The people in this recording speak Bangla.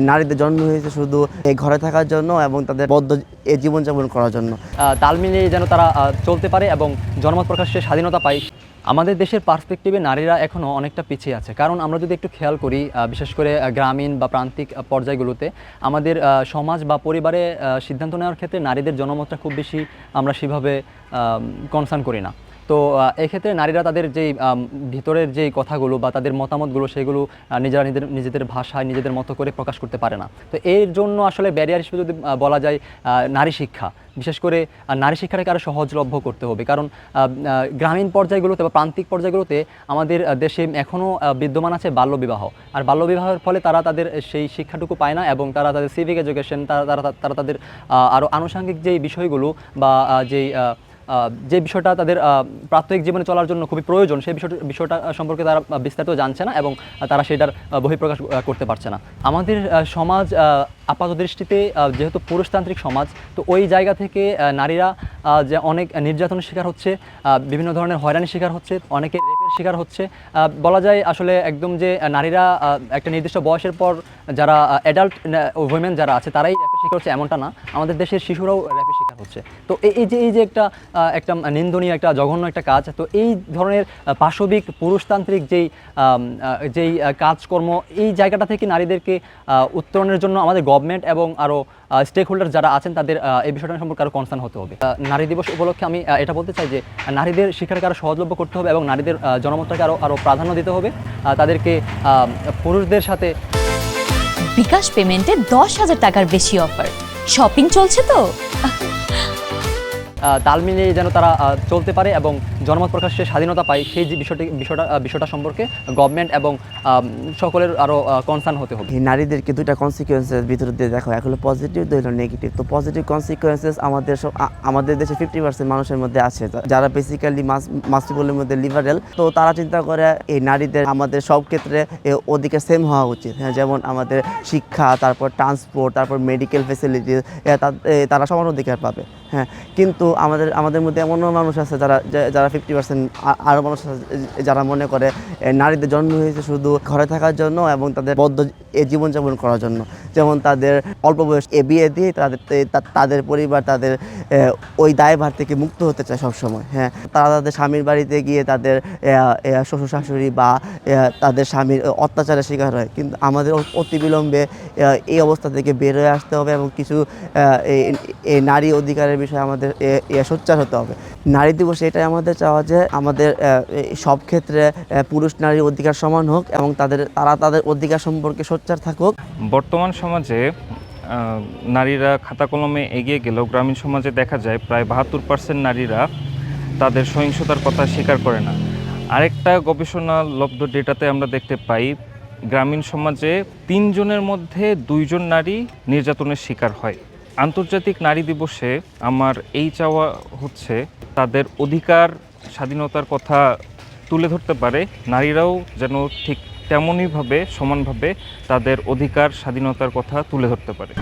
নারীদের জন্ম হয়েছে শুধু এই ঘরে থাকার জন্য এবং তাদের বদ্ধ এই জীবনযাপন করার জন্য। তাল মিলিয়ে যেন তারা চলতে পারে এবং জনমত প্রকাশের স্বাধীনতা পায়। আমাদের দেশের পার্সপেক্টিভে নারীরা এখনও অনেকটা পিছিয়ে আছে, কারণ আমরা যদি একটু খেয়াল করি, বিশেষ করে গ্রামীণ বা প্রান্তিক পর্যায়গুলোতে আমাদের সমাজ বা পরিবারে সিদ্ধান্ত নেওয়ার ক্ষেত্রে নারীদের জনমতটা খুব বেশি আমরা সেভাবে কনসার্ন করি না। তো এক্ষেত্রে নারীরা তাদের যেই ভিতরের যেই কথাগুলো বা তাদের মতামতগুলো সেগুলো নিজেরা নিজেদের ভাষায় নিজেদের মতো করে প্রকাশ করতে পারে না। তো এর জন্য আসলে ব্যারিয়ার হিসেবে যদি বলা যায় নারী শিক্ষা, বিশেষ করে নারী শিক্ষাটাকে আরও সহজলভ্য করতে হবে। কারণ গ্রামীণ পর্যায়গুলোতে বা প্রান্তিক পর্যায়গুলোতে আমাদের দেশে এখনও বিদ্যমান আছে বাল্যবিবাহ। আর বাল্যবিবাহের ফলে তারা তাদের সেই শিক্ষাটুকু পায় না এবং তারা তাদের সিভিক এডুকেশন, তারা তাদের আরও আনুষঙ্গিক যেই বিষয়গুলো বা যে বিষয়টা তাদের প্রাত্যহিক জীবনে চলার জন্য খুবই প্রয়োজন, সেই বিষয়টা সম্পর্কে তারা বিস্তারিত জানছে না এবং তারা সেটার বহিঃপ্রকাশ করতে পারছে না। আমাদের সমাজ আপাত দৃষ্টিতে যেহেতু পুরুষতান্ত্রিক সমাজ, তো ওই জায়গা থেকে নারীরা যে অনেক নির্যাতনের শিকার হচ্ছে, বিভিন্ন ধরনের হয়রানির শিকার হচ্ছে, অনেকে রেপের শিকার হচ্ছে। বলা যায় আসলে একদম যে নারীরা একটা নির্দিষ্ট বয়সের পর যারা অ্যাডাল্ট উইমেন যারা আছে তারাই র্যাপের শিকার হচ্ছে এমনটা না, আমাদের দেশের শিশুরাও র্যাপের শিকার হচ্ছে। তো এই যে একটা নিন্দনীয় একটা জঘন্য একটা কাজ। তো এই ধরনের পাশবিক পুরুষতান্ত্রিক যেই কাজকর্ম, এই জায়গাটা থেকে নারীদেরকে উত্তরণের জন্য আমাদের গভর্নমেন্ট এবং আরও স্টেক হোল্ডার যারা আছেন তাদের এই বিষয়টা সম্পর্কে আরও কনসার্ন হতে হবে। নারী দিবস উপলক্ষে আমি এটা বলতে চাই যে নারীদের শিক্ষাটাকে আরও সহজলভ্য করতে হবে এবং নারীদের জনমতটাকে আরও প্রাধান্য দিতে হবে, তাদেরকে পুরুষদের সাথে। বিকাশ পেমেন্টে 10,000 টাকার বেশি অফার, শপিং চলছে তো। তাল মিলিয়ে যেন তারা চলতে পারে এবং জনমত প্রকাশের স্বাধীনতা পায়, সেই যে বিষয়টা সম্পর্কে গভর্নমেন্ট এবং সকলের আরও কনসার্ন হতে হবে। নারীদেরকে দুইটা কনসিকুয়েন্সেস ভিতর দিয়ে দেখো, এক হলো পজিটিভ, দুই হলো নেগেটিভ। তো পজিটিভ কনসিকুয়েন্সেস আমাদের দেশে 50% মানুষের মধ্যে আছে যারা বেসিক্যালি মাস্টিবলের মধ্যে লিবারেল। তো তারা চিন্তা করে এই নারীদের আমাদের সব ক্ষেত্রে অধিকার সেম হওয়া উচিত। হ্যাঁ, যেমন আমাদের শিক্ষা, তারপর ট্রান্সপোর্ট, তারপর মেডিকেল ফেসিলিটি, তারা সমান অধিকার পাবে। হ্যাঁ, কিন্তু আমাদের মধ্যে এমনও মানুষ আছে যারা 50% আরও মানুষ আছে যারা মনে করে নারীদের জন্ম হয়েছে শুধু ঘরে থাকার জন্য এবং তাদের বদ্ধ এই জীবনযাপন করার জন্য। যেমন তাদের অল্প বয়স বিয়ে দিয়ে তাদের পরিবার তাদের ওই দায়ভার থেকে মুক্ত হতে চায় সবসময়। হ্যাঁ, তারা তাদের স্বামীর বাড়িতে গিয়ে তাদের শ্বশুর শাশুড়ি বা তাদের স্বামীর অত্যাচারের শিকার হয়। কিন্তু আমাদের অতি বিলম্বে এই অবস্থা থেকে বের হয়ে আসতে হবে এবং কিছু এই নারী অধিকারের বিষয়ে আমাদের সোচ্চার হতে হবে। নারী দিবসে এটাই আমাদের চাওয়া যে আমাদের সব ক্ষেত্রে পুরুষ নারী অধিকার সমান হোক এবং তারা তাদের অধিকার সম্পর্কে সোচ্চার থাকুক। বর্তমান সমাজে নারীরা খাতা কলমে এগিয়ে গেলেও গ্রামীণ সমাজে দেখা যায় প্রায় 72% নারীরা তাদের সহিংসতার কথা স্বীকার করে না। আরেকটা গবেষণালব্ধ ডেটাতে আমরা দেখতে পাই গ্রামীণ সমাজে 3 জনের মধ্যে 2 জন নারী নির্যাতনের শিকার হয়। আন্তর্জাতিক নারী দিবসে আমার এই চাওয়া হচ্ছে তাদের অধিকার স্বাধীনতার কথা তুলে ধরতে পারে, নারীরাও যেন ঠিক তেমনইভাবে সমানভাবে তাদের অধিকার স্বাধীনতার কথা তুলে ধরতে পারে।